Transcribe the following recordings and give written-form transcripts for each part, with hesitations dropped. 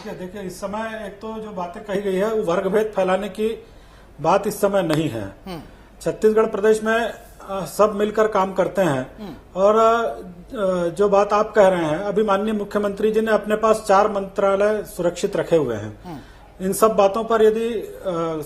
देखिए इस समय एक तो जो बातें कही गई है वो वर्ग भेद फैलाने की बात इस समय नहीं है। छत्तीसगढ़ प्रदेश में सब मिलकर काम करते हैं और जो बात आप कह रहे हैं, अभी माननीय मुख्यमंत्री जी ने अपने पास 4 मंत्रालय सुरक्षित रखे हुए हैं। इन सब बातों पर यदि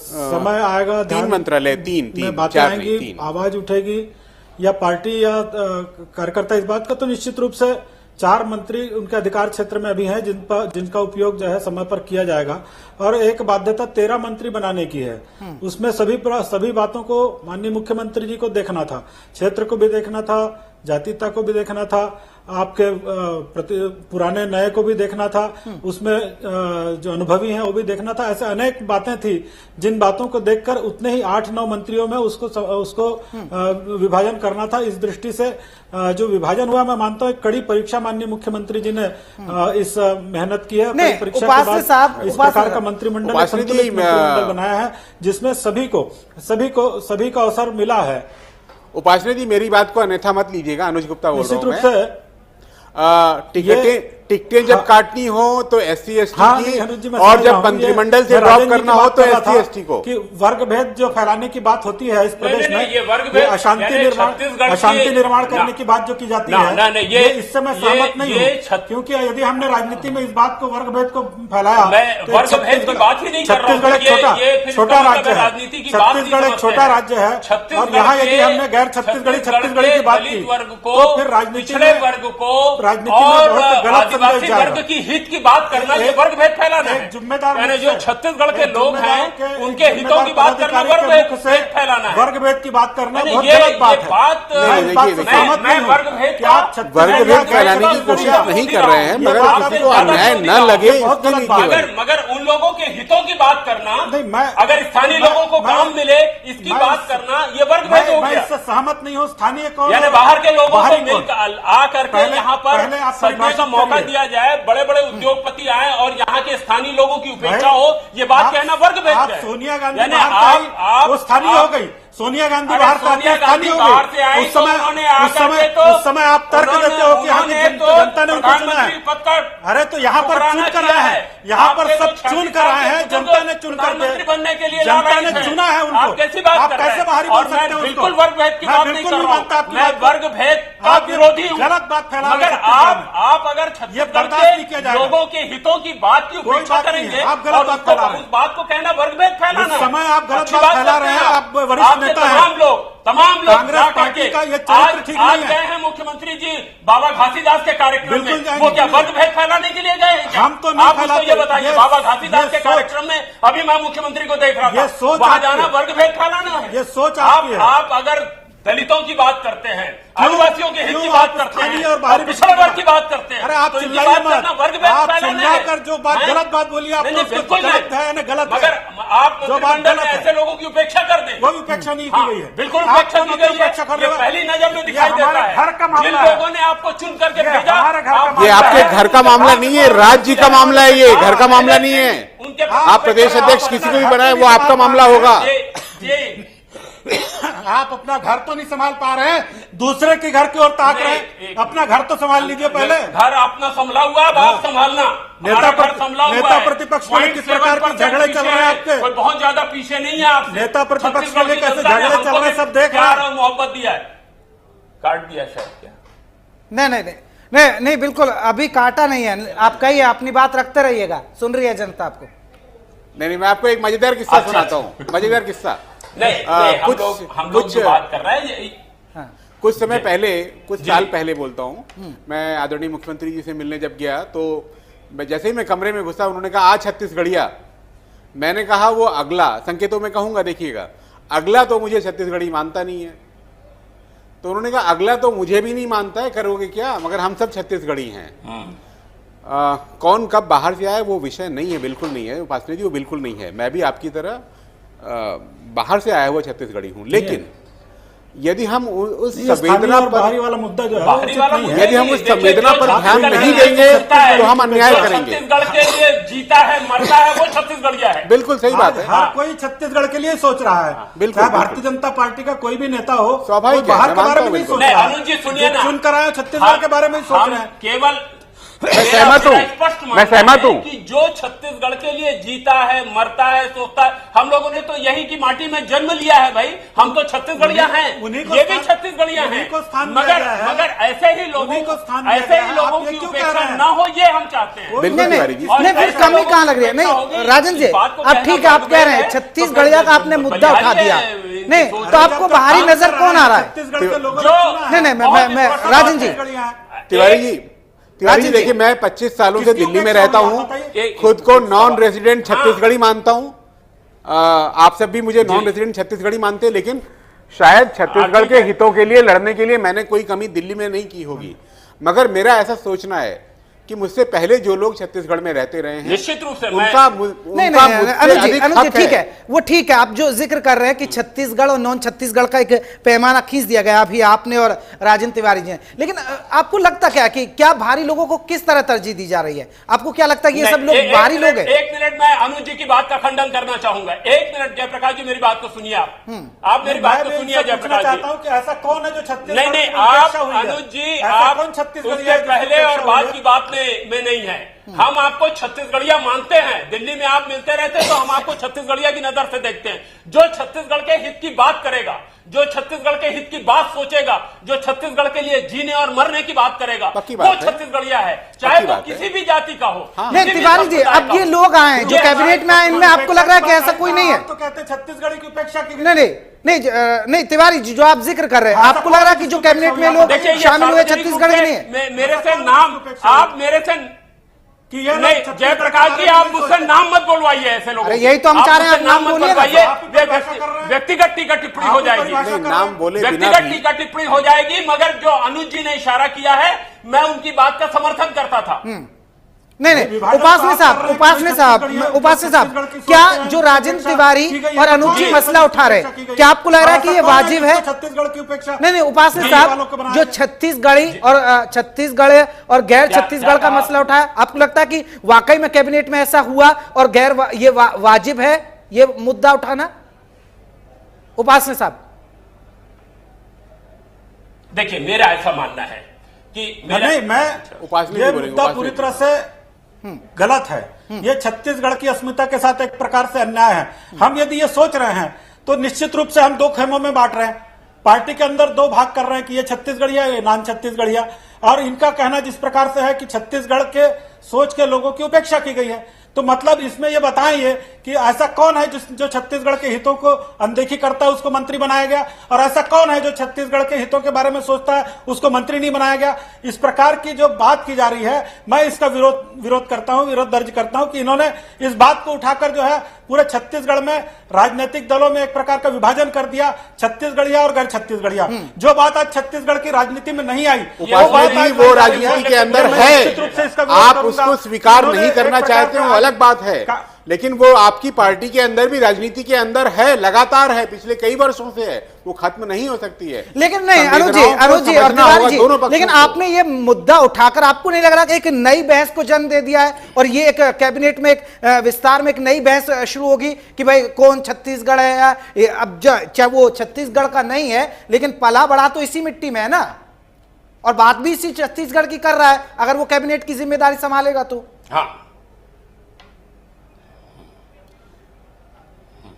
समय आएगा, 3 मंत्रालय, तीन बातें आएंगी, आवाज उठेगी या पार्टी या कार्यकर्ता इस बात का, तो निश्चित रूप से 4 मंत्री उनके अधिकार क्षेत्र में अभी हैं जिनका उपयोग जो है समय पर किया जाएगा। और एक बाध्यता 13 मंत्री बनाने की है, उसमें सभी बातों को माननीय मुख्यमंत्री जी को देखना था, क्षेत्र को भी देखना था, जातीयता को भी देखना था, आपके पुराने नए को भी देखना था, उसमें जो अनुभवी हैं वो भी देखना था। ऐसे अनेक बातें थी जिन बातों को देखकर उतने ही 8-9 मंत्रियों में उसको विभाजन करना था। इस दृष्टि से जो विभाजन हुआ, मैं मानता हूँ एक कड़ी परीक्षा माननीय मुख्यमंत्री जी ने इस मेहनत की है। परीक्षा के बाद इस प्रकार का मंत्रिमंडल संतुलित मंत्रिमंडल बनाया है जिसमें सभी को अवसर मिला है। उपासना जी, मेरी बात को अन्यथा मत लीजिएगा, अनुज गुप्ता बोल रहा हूं निश्चित रूप से टिकटें जब काटनी हो तो SC ST की, और जब मंत्रिमंडल से ड्रॉप करना हो तो SC ST को। कि वर्ग भेद जो फैलाने की बात होती है इस प्रदेश में, ये अशांति निर्माण करने की बात जो की जाती है, ये इससे मैं सहमत नहीं हूँ। क्योंकि यदि हमने राजनीति में इस बात को वर्ग भेद को फैलाया, छत्तीसगढ़ एक छोटा राज्य है, छत्तीसगढ़ एक छोटा राज्य है, और यहाँ यदि हमने गैर छत्तीसगढ़ी की बात की तो फिर राजनीति में बहुत आदिवासी वर्ग की हित की बात करना ये वर्ग भेद फैलाना है। जिम्मेदार यानी जो छत्तीसगढ़ के लोग हैं उनके हितों की बात करना वर्ग भेद फैलाना है। वर्ग भेद की बात करना बहुत गलत बात है। मैं वर्ग भेद फैलाने की कोशिश नहीं कर रहे हैं, मगर किसी को अन्याय न लगे मगर उन लोगों के हितों की बात करना, अगर स्थानीय लोगों को काम मिले इसकी बात करना, ये वर्ग भेद हो गया। इससे सहमत नहीं हूँ। स्थानीय को यानी बाहर के लोगों को मिलकर आकर के यहाँ पर सदने का मौका दिया जाए, बड़े बड़े उद्योगपति आए और यहाँ के स्थानीय लोगों की उपेक्षा हो, ये बात कहना वर्ग भेद है। सोनिया गांधी आप स्थानीय हो गई, सोनिया गांधी बाहर से स्थानीय हो गई, उस समय आप तर्क देते हो कि हाँ जनता ने उनको चुना है। अरे तो यहाँ पर चुन कर आए हैं, यहाँ पर सब चुन कर आए हैं, जनता ने चुन कर बनने के लिए जनता ने चुना है उनको। आप कैसे बाहरी बोल सकते हैं? बिल्कुल वर्ग भेद की बात नहीं कर रहा हूं, मैं वर्ग भेद का विरोधी हूं। गलत बात फैला, मगर आप अगर छत्तीसगढ़ के लोगों के हितों की बात की उपेक्षा करेंगे और उस बात को कहना वर्ग भेद फैलाना है। समय आप गलत बात फैला रहे हैं। आप वरिष्ठ नेता हैं, तमाम लोग कांग्रेस पार्टी का ये चरित्र ठीक नहीं है। आज गए हैं मुख्यमंत्री जी बाबा घासीदास के कार्यक्रम में, वो क्या वर्ग भेद फैलाने के लिए गए हैं? हम तो नहीं फैलाते। ये बताइए, बाबा घासीदास के कार्यक्रम में अभी मैं मुख्यमंत्री को देख रहा था, वहां जाना वर्ग भेद फैलाना है। ये सोच आप अगर दलितों की बात करते हैं, आदिवासियों के हित की बात करते हैं और पिछड़ा वर्ग की बात करते हैं, अरे आप तो इनकी बात करना वर्ग भेद फैलाना है। कर जो बात गलत बात बोली आप, बिल्कुल गलत है ना, गलत है। मगर आप मंत्रिमंडल में ऐसे लोगों की उपेक्षा कर दें, वो उपेक्षा नहीं की गई है। बिल्कुल उपेक्षा की गई है। ये पहली नजर में दिखाई देता है। जिन लोगों ने आपको चुन करके भेजा, ये आपके घर का मामला नहीं है, राज्य का मामला है, ये घर का मामला नहीं है। आप प्रदेश अध्यक्ष किसी को भी बनाए वो आपका मामला होगा। आप अपना घर तो नहीं संभाल पा रहे हैं, दूसरे के घर की ओर ताक रहे हैं। अपना घर तो संभाल लीजिए पहले। घर अपना संभला हुआ है, आप संभालना। नेता प्रतिपक्ष के लिए किस प्रकार के झगड़े चल रहे हैं आपके? कोई बहुत ज्यादा पीछे नहीं है आप। नेता प्रतिपक्ष के लिए कैसे झगड़े चल रहे हैं सब देख रहे हैं। मोहब्बत दिया है, काट दिया शायद क्या? नहीं, बिल्कुल अभी काटा नहीं है। आप कहिए, अपनी बात रखते रहिएगा, सुन रही है जनता आपको। नहीं, मैं आपको एक मजेदार किस्सा सुनाता हूँ। मजेदार किस्सा हम लोग जो बात कर रहे हैं, कुछ समय पहले, कुछ साल पहले बोलता हूँ, मैं आदरणीय मुख्यमंत्री जी से मिलने जब गया तो जैसे ही मैं कमरे में घुसा उन्होंने कहा आज छत्तीसगढ़िया। मैंने कहा वो अगला, संकेतों में कहूंगा, देखिएगा, अगला तो मुझे छत्तीसगढ़ी मानता नहीं है। तो उन्होंने कहा अगला तो मुझे भी नहीं मानता है, करोगे क्या, मगर हम सब छत्तीसगढ़ी हैं। कौन कब बाहर से आया वो विषय नहीं है, बिल्कुल नहीं है उपासना जी, वो बिल्कुल नहीं है। मैं भी आपकी तरह बाहर से आया हुआ छत्तीसगढ़ी हूं, लेकिन यदि हम उस संवेदना पर, बाहरी वाला मुद्दा जो है, यदि हम उस संवेदना पर ध्यान नहीं देंगे तो हम अन्याय करेंगे। छत्तीसगढ़ के लिए जीता है, मरता है, वो छत्तीसगढ़िया है। बिल्कुल सही बात है। हर कोई छत्तीसगढ़ के लिए सोच रहा है। बिल्कुल, भारतीय जनता पार्टी का कोई भी नेता हो, स्वाभाविक बाहर के बारे में नहीं सोच रहा है। अनुज जी सुनिए ना, चुन कर आए छत्तीसगढ़ के बारे में सोच रहे हैं। केवल मैं सहमत हूं, स्पष्ट मैं सहमत हूं कि जो छत्तीसगढ़ के लिए जीता है, मरता है, सोचता है, हम लोगों ने तो यही की माटी में जन्म लिया है भाई, हम तो छत्तीसगढ़िया हैं, ये भी छत्तीसगढ़िया हैं, मगर ऐसे ही लोगों की उपेक्षा न हो, ये हम चाहते हैं। नहीं, फिर कमी कहाँ लग रही है? नहीं राजन जी, अब ठीक है, आप कह रहे हैं छत्तीसगढ़िया का आपने मुद्दा उठा दिया, नहीं तो आपको बाहरी नजर कौन आ रहा है? नहीं, मैं राजन जी, तिवारी जी देखिए, मैं 25 सालों से दिल्ली में रहता हूं, खुद को नॉन रेजिडेंट छत्तीसगढ़ी मानता हूं, आप सब भी मुझे नॉन रेजिडेंट छत्तीसगढ़ी मानते हैं, लेकिन शायद छत्तीसगढ़ के हितों के लिए लड़ने के लिए मैंने कोई कमी दिल्ली में नहीं की होगी, मगर मेरा ऐसा सोचना है कि मुझसे पहले जो लोग छत्तीसगढ़ में रहते रहे हैं, निश्चित रूप से नहीं, अनुज जी ठीक है, वो ठीक है, आप जो जिक्र कर रहे हैं कि छत्तीसगढ़ और नॉन छत्तीसगढ़ का एक पैमाना खींच दिया गया अभी आपने और राजन तिवारी जी ने, लेकिन आपको लगता क्या कि क्या भारी लोगों को किस तरह तरजीह दी जा रही है? आपको क्या लगता है कि ये सब लोग भारी लोग हैं? एक मिनट, मैं अनुज जी की बात का खंडन करना चाहूंगा। एक मिनट जयप्रकाश जी, मेरी बात को सुनिए, आप मेरी बात को सुनिए जयप्रकाश जी। ऐसा कौन है जो छत्तीसगढ़? नहीं, आप अनुज जी, आप उसके पहले और बाद की बात में नहीं है, हम आपको छत्तीसगढ़िया मानते हैं, दिल्ली में आप मिलते रहते हैं तो हम आपको छत्तीसगढ़िया की नजर से देखते हैं। जो छत्तीसगढ़ के हित की बात करेगा, जो छत्तीसगढ़ के हित की बात सोचेगा, जो छत्तीसगढ़ के लिए जीने और मरने की बात करेगा, वो छत्तीसगढ़िया है, चाहे वो किसी भी जाति का हो। नहीं तिवारी जी, अब ये लोग आए जो कैबिनेट में आए, इनमें आपको लग रहा है कि ऐसा कोई नहीं है? तो कहते हैं छत्तीसगढ़ी की उपेक्षा की। नहीं तिवारी जी, जो आप जिक्र कर रहे हैं, आपको लग रहा है कि जो कैबिनेट में लोग शामिल हुए छत्तीसगढ़ के नहीं है? मेरे से नाम, आप मेरे से नहीं, जयप्रकाश जी आप मुझसे नाम मत बोलवाइए ऐसे लोगों। यही तो हम चाह रहे हैं, नाम बोलिए। व्यक्तिगत टीका टिप्पणी हो जाएगी, नाम बोले व्यक्तिगत टीका टिप्पणी हो जाएगी, मगर जो अनुज जी ने इशारा किया है, मैं उनकी बात का समर्थन करता था। नहीं, उपासने साहब, क्या जो राजेंद्र तिवारी और अनुज जी मसला उठा रहे, क्या आपको लग रहा है कि ये वाजिब है? छत्तीसगढ़ की उपेक्षा नहीं, उपासने साहब, जो छत्तीसगढ़ और गैर छत्तीसगढ़ का मसला उठाया, आपको लगता है कि वाकई में कैबिनेट में ऐसा हुआ और ये वाजिब है ये मुद्दा उठाना? उपासने साहब देखिए, मेरा ऐसा मानना है कि ये मुद्दा पूरी तरह से गलत है। ये छत्तीसगढ़ की अस्मिता के साथ एक प्रकार से अन्याय है। हम यदि ये सोच रहे हैं तो निश्चित रूप से हम दो खेमों में बांट रहे हैं, पार्टी के अंदर दो भाग कर रहे हैं कि ये छत्तीसगढ़िया, ये नॉन छत्तीसगढ़िया, और इनका कहना जिस प्रकार से है कि छत्तीसगढ़ के सोच के लोगों की उपेक्षा की गई है, तो मतलब इसमें ये बताइए कि ऐसा कौन है जो छत्तीसगढ़ के हितों को अनदेखी करता है उसको मंत्री बनाया गया, और ऐसा कौन है जो छत्तीसगढ़ के हितों के बारे में सोचता है उसको मंत्री नहीं बनाया गया? इस प्रकार की जो बात की जा रही है, मैं इसका विरोध करता हूं, विरोध दर्ज करता हूं कि इन्होंने इस बात को उठाकर जो है पूरे छत्तीसगढ़ में राजनीतिक दलों में एक प्रकार का विभाजन कर दिया, छत्तीसगढ़िया और गैर छत्तीसगढ़िया। जो बात आज छत्तीसगढ़ की राजनीति में नहीं आई, वो राजनीति के अंदर है, आप उसको स्वीकार नहीं करना चाहते हो, अलग बात है, लेकिन वो आपकी पार्टी के अंदर भी राजनीति के अंदर है, लगातार है, पिछले कई वर्षों से है, वो खत्म नहीं हो सकती है। लेकिन नहीं अनुज जी और तिवारी जी, लेकिन आपने ये मुद्दा उठाकर आपको नहीं लग रहा कि एक नई बहस को जन्म दे दिया है, और ये एक कैबिनेट में एक विस्तार में एक नई बहस शुरू होगी कि भाई कौन छत्तीसगढ़ है? या अब चाहे वो छत्तीसगढ़ का नहीं है, लेकिन पला बड़ा तो इसी मिट्टी में है ना, और बात भी इसी छत्तीसगढ़ की कर रहा है, अगर वो कैबिनेट की जिम्मेदारी संभालेगा तो। हाँ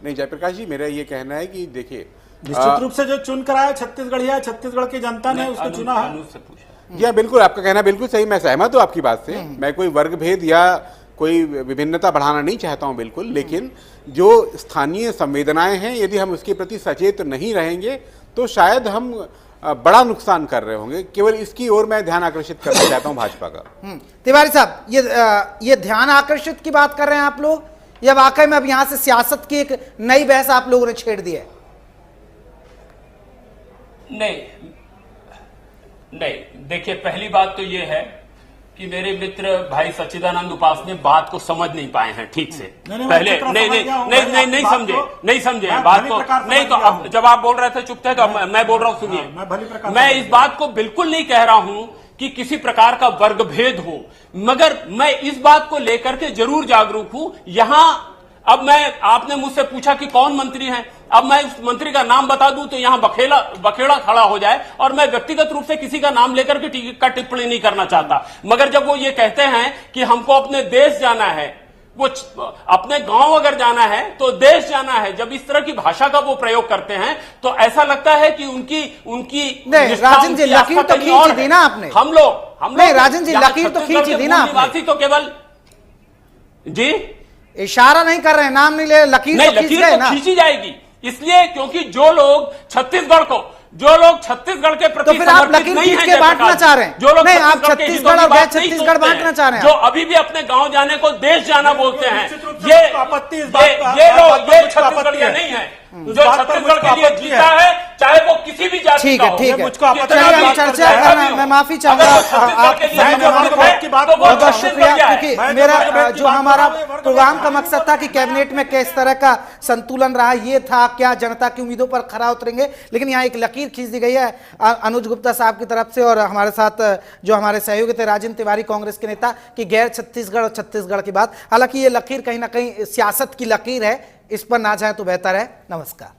नहीं जयप्रकाश जी, मेरा ये कहना है कि देखिए, निश्चित रूप से जो चुन कर आया छत्तीसगढ़िया, छत्तीसगढ़ की जनता ने उसको चुना है। जी हाँ, बिल्कुल, आपका कहना बिल्कुल सही, मैं सहमत हूँ आपकी बात से। मैं कोई वर्ग भेद या कोई विभिन्नता बढ़ाना नहीं चाहता हूँ, बिल्कुल, लेकिन जो स्थानीय संवेदनाएं हैं, यदि हम उसके प्रति सचेत नहीं रहेंगे तो शायद हम बड़ा नुकसान कर रहे होंगे। केवल इसकी ओर मैं ध्यान आकर्षित करना चाहता हूँ भाजपा का। तिवारी साहब, ये ध्यान आकर्षित की बात कर रहे हैं आप लोग, या वाकई में अब यहां से सियासत की एक नई बहस आप लोगों ने छेड़ दी है? नहीं, देखिए, पहली बात तो ये है कि मेरे मित्र भाई सच्चिदानंद उपासने बात को समझ नहीं पाए हैं ठीक से। पहले नहीं समझे बात को। नहीं तो अब जब आप बोल रहे थे चुप थे, तो मैं बोल रहा हूं, सुनिए। मैं इस बात को बिल्कुल नहीं कह रहा हूं कि किसी प्रकार का वर्ग भेद हो, मगर मैं इस बात को लेकर के जरूर जागरूक हूं। यहां अब मैं, आपने मुझसे पूछा कि कौन मंत्री हैं, अब मैं उस मंत्री का नाम बता दूं तो यहां बखेड़ा खड़ा हो जाए, और मैं व्यक्तिगत रूप से किसी का नाम लेकर के टिप्पणी नहीं करना चाहता। मगर जब वो ये कहते हैं कि हमको अपने देश जाना है, वो अपने गांव अगर जाना है तो देश जाना है, जब इस तरह की भाषा का वो प्रयोग करते हैं तो ऐसा लगता है कि उनकी राजन जी लकीर तो खींच दी ना आपने। हम लोग नहीं राजन जी लकीर तो खींच दी ना आपने। तो केवल जी इशारा नहीं कर रहे हैं, नाम नहीं ले, लकीर नहीं, तो लकीर तो खींची जाएगी, इसलिए क्योंकि जो लोग छत्तीसगढ़ के प्रति तो फिर आप लकीर खींच के बांटना चाह रहे हैं, जो लोग नहीं आप छत्तीसगढ़ और गैर छत्तीसगढ़ बांटना चाह रहे हैं, जो अभी भी अपने गांव जाने को देश जाना बोलते हैं, आपत्ति ये लोग ये छत्तीसगढ़िया नहीं है जो छत्तीसगढ़ के लिए जीता है, चाहे वो किसी भी जाति का हो। ठीक है मुझको चलिए हम चर्चा करना, मैं माफी चाहूंगा आप बहुत बहुत शुक्रिया, क्योंकि मेरा जो हमारा प्रोग्राम का मकसद था कि कैबिनेट में किस तरह का संतुलन रहा, ये था क्या जनता की उम्मीदों पर खरा उतरेंगे, लेकिन यहाँ एक लकीर खींच दी गई है अनुज गुप्ता साहब की तरफ से, और हमारे साथ जो हमारे सहयोगी थे राजेंद्र तिवारी कांग्रेस के नेता, कि गैर छत्तीसगढ़ और छत्तीसगढ़ की बात, हालांकि ये लकीर कहीं ना कहीं सियासत की लकीर है, इस पर ना जाए तो बेहतर है। नमस्कार।